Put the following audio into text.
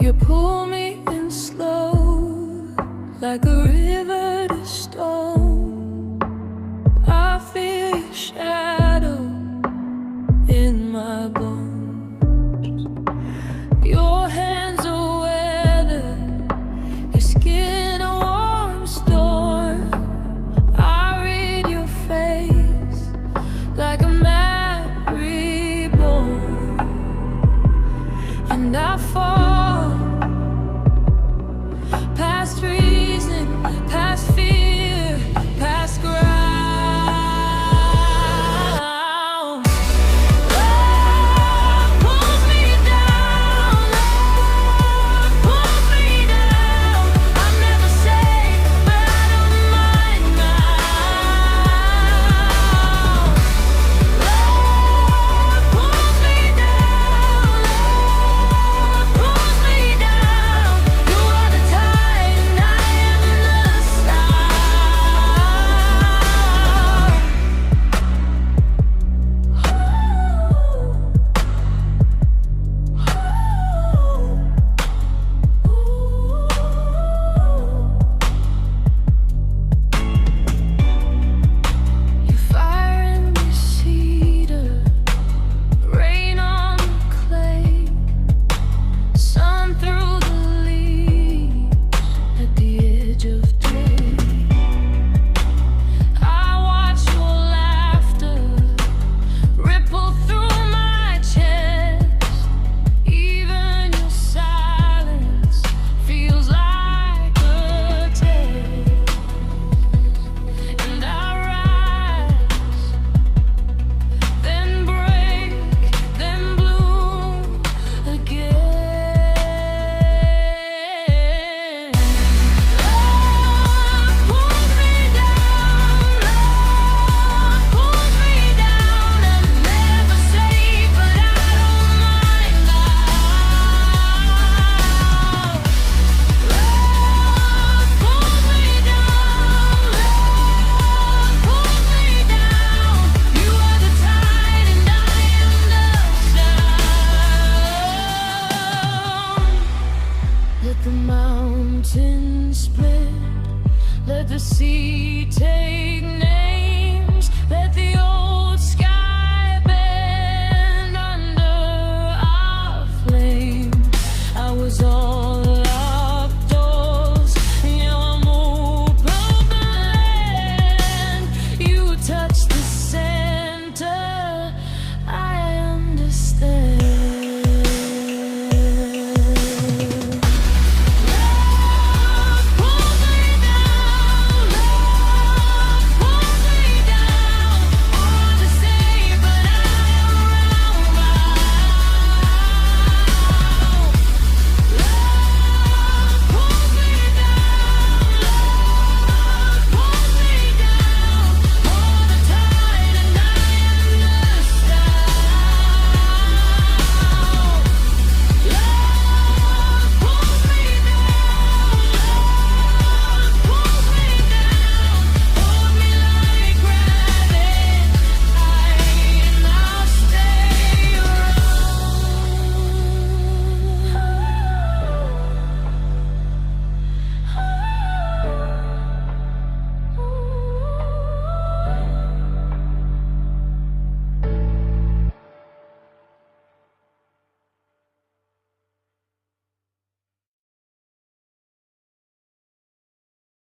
You pull me in slow, like a river to stone. I feel your shadow in my bones. Your hands are weather, your skin a warm storm. I read your face like a map reborn, and I fall past reason, past fear, past ground. Love pulls me down, love pulls me down. I'm never safe, but I don't mind now. Love pulls me down, love pulls me down. You are the tide and I am the sound. You fire in the cedar, rain on the clay, sun through the leaves at the edge of day. I watch your laughter ripple through my chest. Even your silence feels like a test. And I rise, then break, then bloom again. Love pulls me down, love pulls me down. I'm never safe, but I don't mind now. Love pulls me down, love pulls me down. You are the tide and I am the sound. Let the mountains split, let the sea take names, let the old